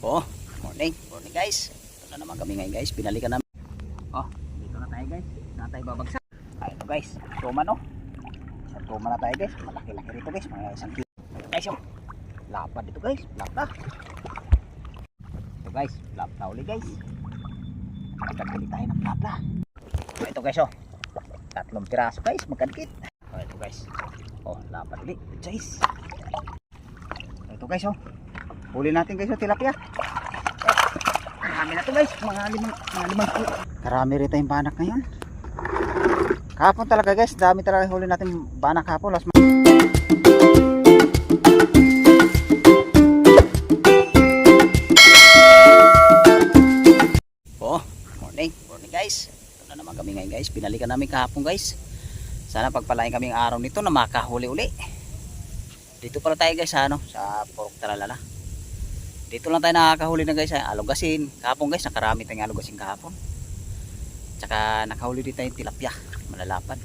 Oh, morning. Morning guys. Ito na naman kami ngayon guys. Binalikan namin. Oh, dito na tayo guys. Na tayo babagsak. Ito guys. Tuma no. Sa tuma na tayo guys. Malaki-laki rito guys. Mga isang kilo. Guys yung lapad dito guys. Lapad. Ito guys. Lapad uli guys. Magkaguli tayo ng lapad. Ito guys oh. 3 piraso guys. Magkadikit. Ito guys. Oh, lapad ulit. Guys. Ito guys oh. Huli natin guys yung tilapia. Marami na to guys. Mga limang kilo. Karami rin tayong banak ngayon. Kahapon talaga guys. Dami talaga huli natin banak kahapon. Oh, morning. Morning guys. Ito na naman kami ngayon guys. Binalikan namin kahapon guys. Sana pagpalain kaming araw nito na makahuli uli. Dito pala tayo guys sa Purok Talalala. Dito lang tayo nakakahuli na guys, alugasin. Kahapon guys, nakarami tayong alugasin kahapon. Tsaka nakahuli din tayong tilapia, malalapad.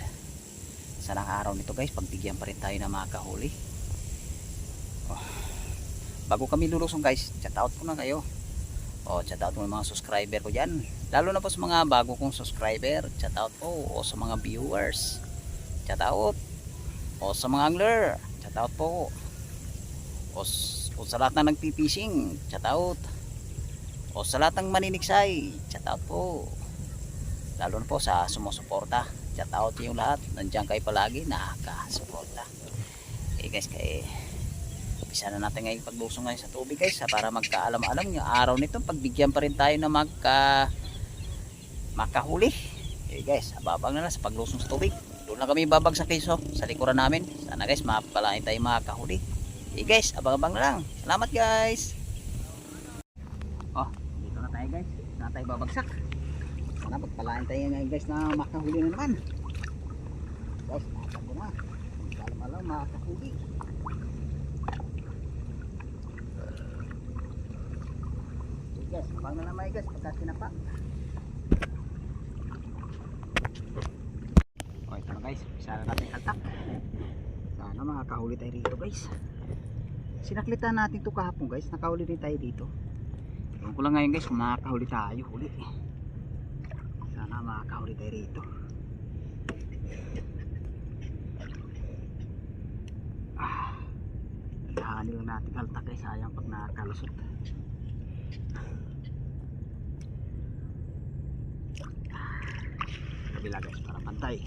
Sana araw nito guys, pagbigyan pa rin tayo na makahuli. Oh. Bago kami lulusong guys, chat out ko na kayo. Oh, chat out mo mga subscriber ko dyan. Lalo na po sa mga bago kong subscriber, chat out po. O sa mga viewers, chat out. O sa mga angler, chat out po. O sa lahat na nagpipishing, chat out. O sa lahat ng maniniksay, chat out po. Lalo na po sa sumusuporta, chat out yung lahat. Nandiyan kayo palagi, nakakasuporta. Guys, isa na natin ngayon paglusong ngayon sa tubig guys, para magkaalam-alam yung araw nito. Pagbigyan pa rin tayo na makahuli. Guys, ababang na lang sa paglusong sa tubig. Doon na kami babagsak guys sa likuran namin. Sana guys, mapalain tayo makahuli. Guys, abang-abang na lang. Salamat guys. Oh, dito na tayo guys. Na tayo babagsak. Sana pagpalain tayo ngayon guys na makahuli na naman. Guys, nakatago na. Alam-alam makahuli. Guys, abang na naman guys pagka sinapa. Oh, ito na guys. Isa na natin kaltak. Sana makakahuli tayo rito guys. Sinaklitan natin ito kahapon guys. Nakahuli rin tayo dito. Ewan ko lang ngayon guys kung makakahuli tayo. Huli. Sana makakahuli tayo rito. Ilahanin lang natin kaltak guys. Sayang pag nakakalusot. Kabila guys para pantay.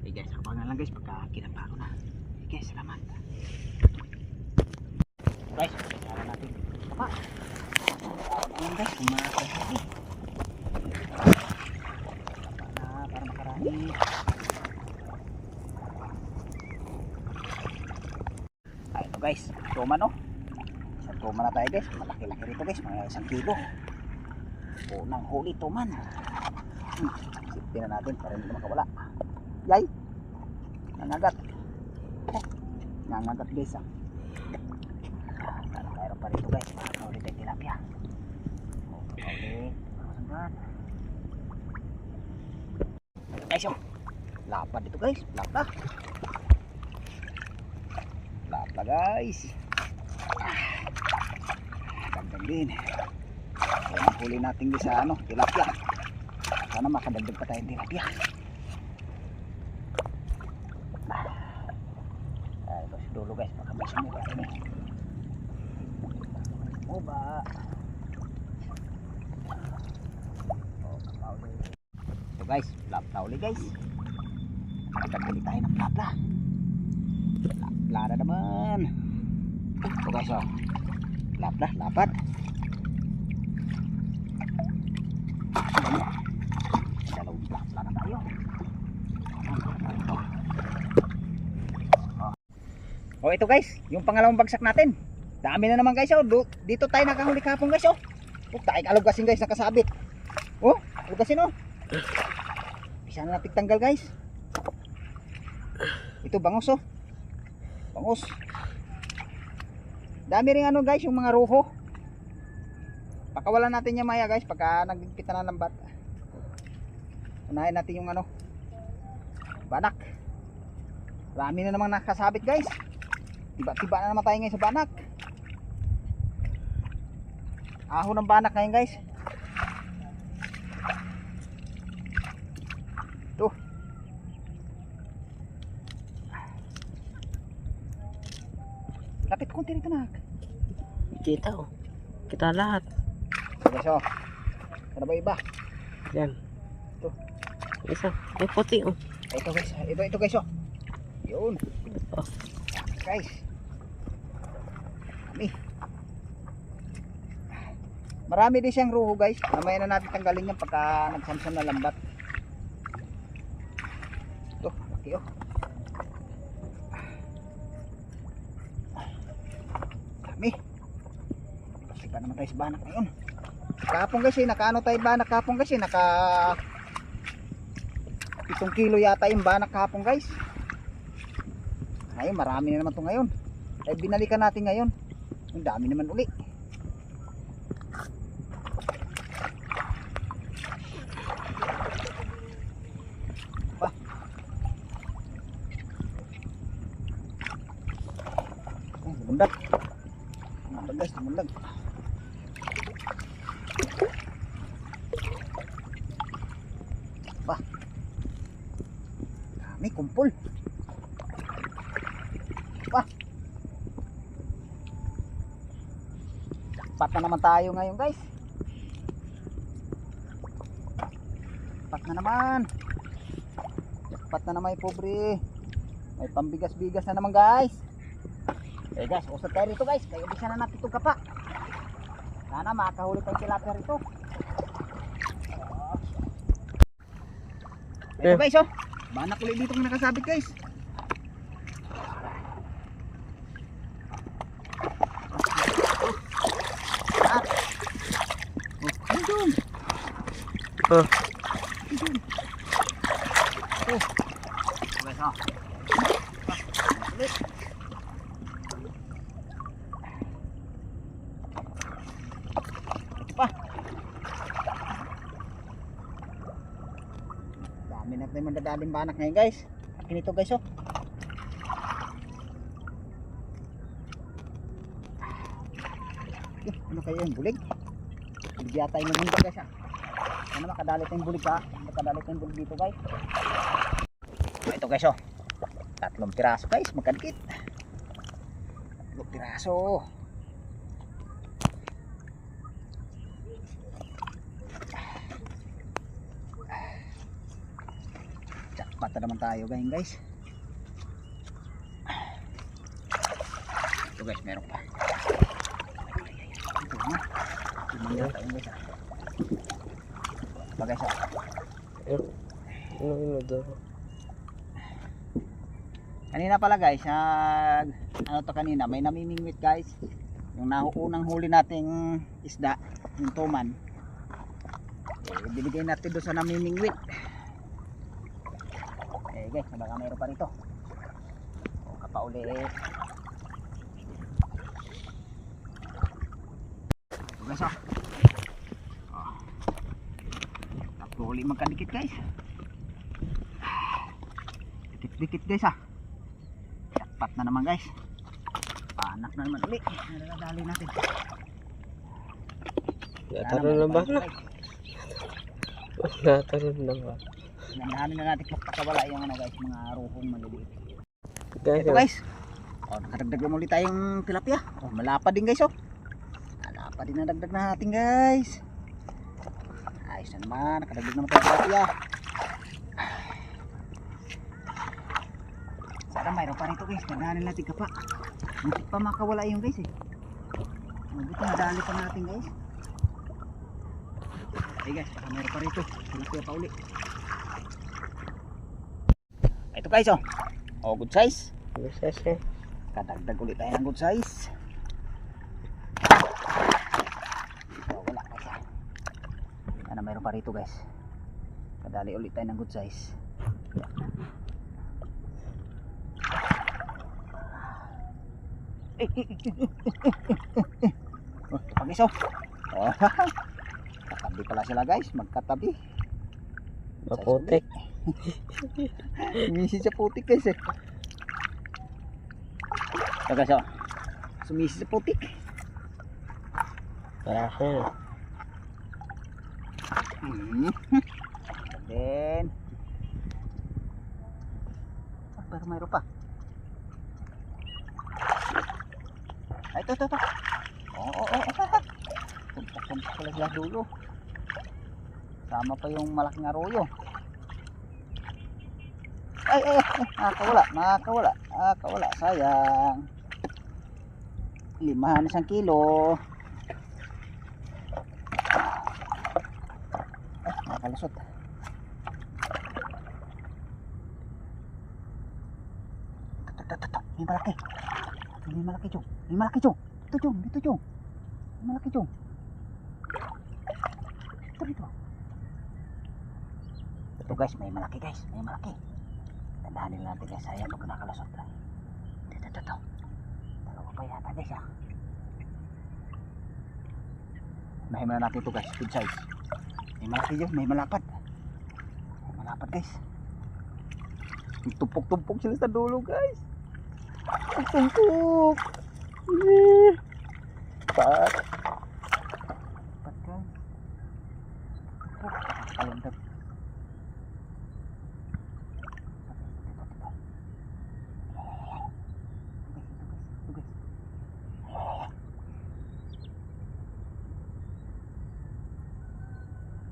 Guys, abangan lang guys pagka kinapa ko na. Guys, salamat. Guys, para natin kapa. Ayan guys, kumakahuli. Kapa na para makarami. Ito guys, tuma no. Isang tuma na tayo guys. Malaki-laki rito guys, mga 1 kilo. Unang huli tuman. Sipin na natin para hindi makawala. Yay! Nangagat. Nangagat guys Sana mayroon pa rito guys. Makakaulit tayo tilapia. Makakaulit. Guys yung lapad dito guys. Lapad. Lapad guys. Dagdag din. Ang huli natin guys sa tilapia. Sana makadagdag pa tayong tilapia. Dulo guys, baka may sumuka ini. Muba. Ito guys, lapla uli guys. Magkaguli tayo ng lapla. Lapla na naman. Ito guys oh. Lapla, lapad. Dalawang lapla na tayo. Oh, ito guys, yung pangalawang bagsak natin. Dami na naman guys oh. Dito tayo nakahuli kahapon guys oh. Oh, tayo alugasin guys nakasabit. Oh, alugasin oh. Bisa na natin tanggal guys. Ito bangus oh. Bangus. Dami ring guys yung mga ruho. Pakawalan natin yung maya guys pagka nagligpit na ng lambat. Unahin natin yung banak. Marami na namang nakasabit guys. Tiba-tiba na naman tayo ngayon sa banak. Ahon ng banak ngayon guys. Ito. Lapit konti rito nak. Kita oh. Kita lahat. Guys oh. Ano ba iba? Yan. Ito. Isa. May puti oh. Ito guys. Ito guys oh. Yun. Oh. Guys. Marami din siyang ruho guys. Mamaya na natin tanggalin yan pagka nagsamsam na lambat. Ito, laki oh. Dami. Kasi pa naman tayo sa banak ngayon. Kahapon guys nakaano tayo banak kahapon guys naka 7 kilo yata yung banak kahapon guys. Ngayon marami na naman to ngayon. Ay binalikan natin ngayon. Ang dami naman uli. Mundag. Mundag guys, mundag. Bah. Dami kumpul. Bah. Jackpot na naman tayo ngayon guys. Jackpot na naman. Jackpot na naman pobre. May pambigas-bigas na naman guys. Eh guys, usap tayo rito guys. Kaya bisa na natin itong kapa. Sana makahuli tayong tilapia rito. Ito guys oh. Banak ulit dito kung nakasabit guys. Ayun. Oh. Oh. Guys oh. Ulit. Dami na tayo mandadaling banak ngayon guys. Akin ito guys oh. Ano kayo yung bulig? Bulig yata yung bulig guys ah. Ano makadalit yung bulig ha? Makadalit yung bulig dito guys. Ito guys oh. 3 piraso guys magkadikit. 3 piraso. Jackpot na naman tayo guys. Ito guys meron pa. Ito na. Tumangin tayo guys ah. Ito guys ah. Ano daw? Kanina pala guys, ano to kanina, may namimingwit guys. Yung unang huli nating isda, yung tuman. Eh, binigay natin doon sa namimingwit. Eh guys, baka mayroon pa rito. O kapa uli eh. So guys oh. Tatlo uli magkadikit guys. Dikit-dikit guys ah. Jackpot na naman guys. Panak na naman uli. Naradali natin. Nataron na ba na? Nataron na ba? Nandahanin na natin magpakawala yung ano guys, mga ruhong maliliit. Guys, Ito guys. Oh, nakadagdag na ulit tayong tilapia. Oh, malapa din guys oh. Malapa din na dagdag natin guys. Ayos na naman, nakadagdag naman tayong tilapia. Sana mayroon pa rito guys, nandahanin natin ka pa. Hindi pa makawala yung guys eh. Mabuti nadali pa natin guys. Okay guys, baka mayroon pa rito. Tilapia pa uli. Ito guys oh. Oh, good size. good size eh. Kadagdag ulit tayo ng good size. Oh, wala guys ah. Sana mayroon pa rito guys. Kadali ulit tayo ng good size. Oh, pag-iso. Oh, katabi pala sila guys, magkatabi. Maputik. Misi sa putik guys eh. Ito guys, oh. Sumisi sa putik. Malaki na. Then, pero mayroon pa. Ay, ito. Oo. Tumpok pala sila dulo. Sama pa yung malaking arroyo. Ay, nakakawala. Sayang. 5 kilo. Ay, nakalusot. Ito. May malaki. Chong. Dito, Chong. May malaki, Chong. Dito. Ito guys, may malaki. Tandaanin natin guys, sayang pag nakalusot. Dito. Dalawa pa yata guys ah. Unahin muna natin ito guys, good size. May malaki yun, may malapad. Guys. Tumpok sila sa dulo guys. Tumpok. Pat guys. Tumpok. Kalundap.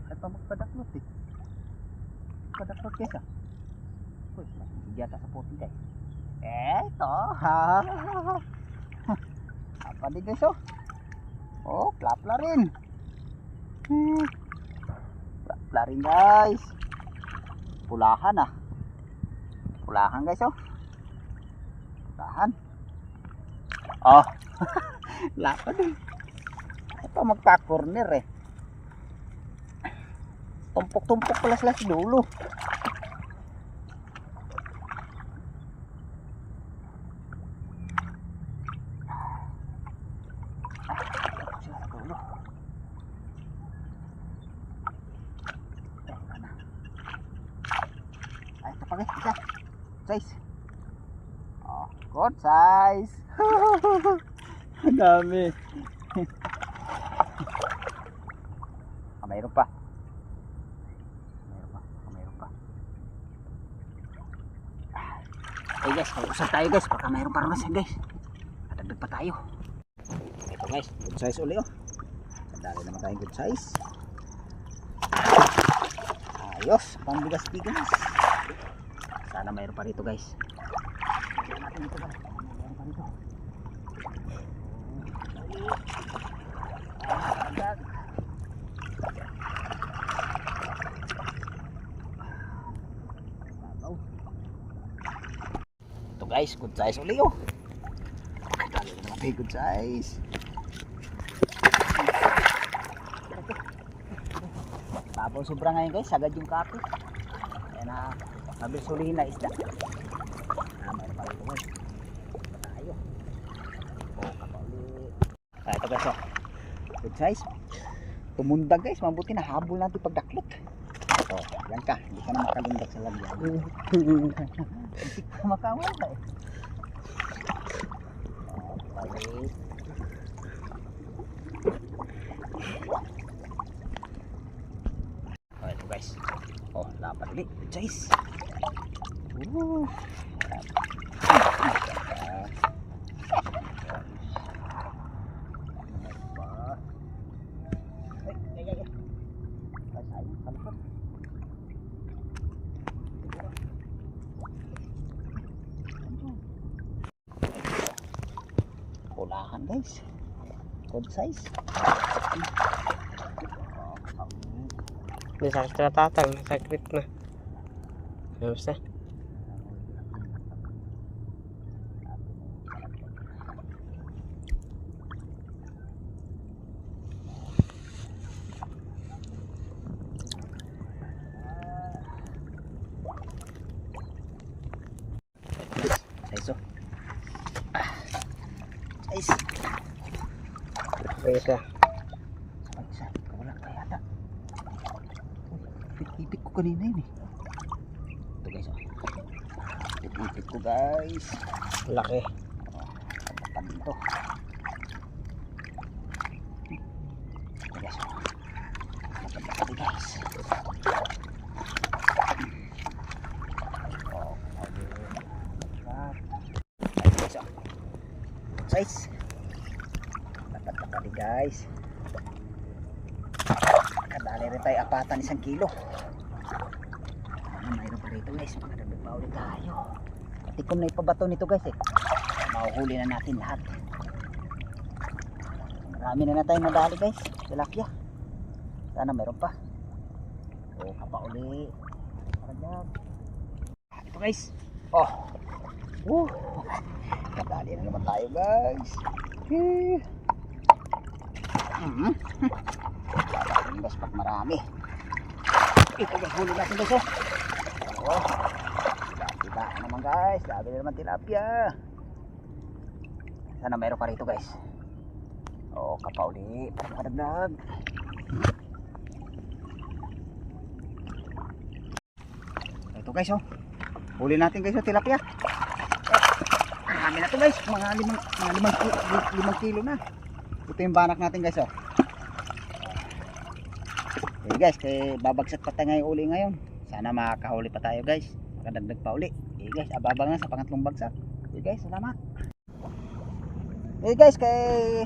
At magpadaklot eh. Padaklot guys ah. Uy, masisig yata sa puti guys. Eto ha. Apa din guys oh. Oh, plapla rin. Plapla rin guys. Pulahan ah. Pulahan guys oh. Pulahan. Oh. Lapad eh. Ito magpa-corner eh. Tumpok pala sila sa dulo. Ay, ito pa guys, isa. Size. Oh, good size. Ang dami. Mayroon pa. Okay guys, usap tayo guys, baka mayroon pa rin guys. Dadagdag pa tayo. Ito guys, good size uli oh. Sandali naman tayong good size. Ayos, pambigas-bigas. Sana mayroon pa rito guys. Mayroon pa rito. Agad. Guys, good size uli oh. Dali naman tayo good size. Babaw sobra ngayon guys, sagad yung kape. Ayan na, mabilis hulihin na isda. Mayroon pa rin guys. Tayo. Oh, kapali. Ito guys oh. Good size. Tumundag guys, mabuti na habol natin pagdaklot. Oh, yan ka, hindi ka na makalundag sa lagyan. Hindi ka makawala eh. Balik. Oh, ito guys. Oh, dapat ulit. Good size. Pulahan guys, good size. May sakit na tatang, sakit na. Ayos na. Size oh. Size. Ayos na. Wala pa yata. Ipit ko kanina yun eh. Ito guys oh. Ipit ko guys. Laki. lapad dito. Ito guys, oh. Lapad guys. Oh, guys, oh. Size. Lapad guys. Kadali rin tayo apatan 1 kilo. Mayroon pa rito guys, makadagdag pa ulit tayo. Tikom na ipabato nito guys eh. Mahuhuli na natin lahat. Marami na tayo nadali guys, tilapia. Sana mayroon pa. O kapa uli. Ito guys. Oh. Nadali na naman tayo guys. Guys, pag marami. Ito guys, huli natin guys oh. Oh, diba naman guys, dami na naman tilapia. Sana mayroon pa rito guys. Oh, kapa uli para makadagdag. Ito guys oh, huli natin guys oh, tilapia. Marami na to guys, mga 5 kilo na. Ito yung banak natin guys oh. Okay guys, kaya babagsak pa tayo ngayong uli ngayon. Sana makakahuli pa tayo guys, makadagdag pa uli. Okay guys, ababang na sa pangatlong bagsak. Okay guys, salamat. Okay guys, kay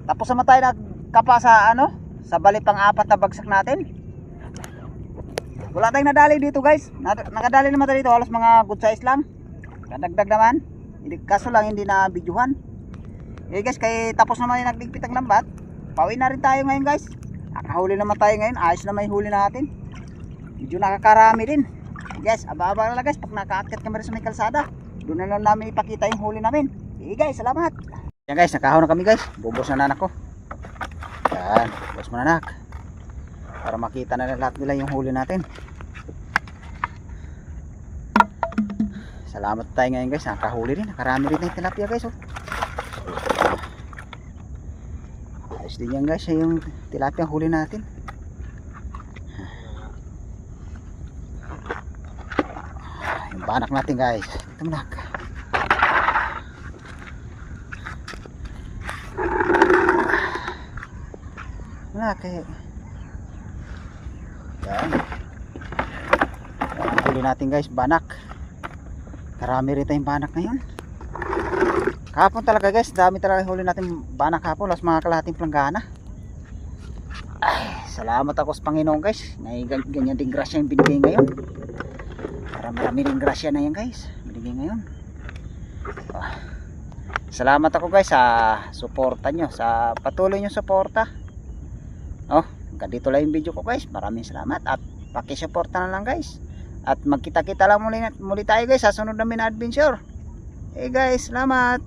tapos naman tayo nagkapa sa ano, sa bali pang 4 na bagsak natin. Wala tayong nadali dito guys. Nakadali naman tayo dito, halos mga good size lang. Kadagdag naman. Kaso lang hindi na videohan. Okay guys, kay tapos naman yung nagligpit ang lambat. Pauwi na rin tayo ngayon guys. Nakahuli naman tayo ngayon, ayos na may huli natin. Medyo nakakarami din. Guys, ababa na guys, pag nakaakyat kami rin sa may kalsada, doon na lang namin ipakita yung huli namin. Okay guys, salamat. Yan guys, nakahon na kami guys. Bubos na nanak ko. Yan, bubos mo nanak. Para makita na lahat nila yung huli natin. Salamat tayo ngayon guys, nakahuli rin. Nakarami rin yung tilapia guys oh. Ayos din yan guys, yung tilapia huli natin. Yung banak natin guys, ito manak. Manak eh. Yan. Yung huli natin guys, banak. Karami rin tayong banak ngayon. Kahapon talaga guys, dami talaga huli natin banak kahapon, las mga kalahating planggana. Ay, salamat ako sa Panginoon guys. Ganyan din grasya yung binigay ngayon. Marami rin grasya na yan guys, binigay ngayon. Salamat ako guys sa suporta nyo, sa patuloy nyo suporta. Oh, hanggang dito lang yung video ko guys. Maraming salamat at pakisuporta na lang guys. At magkita-kita lang muli tayo guys sa sunod na adventure. Hey guys, salamat.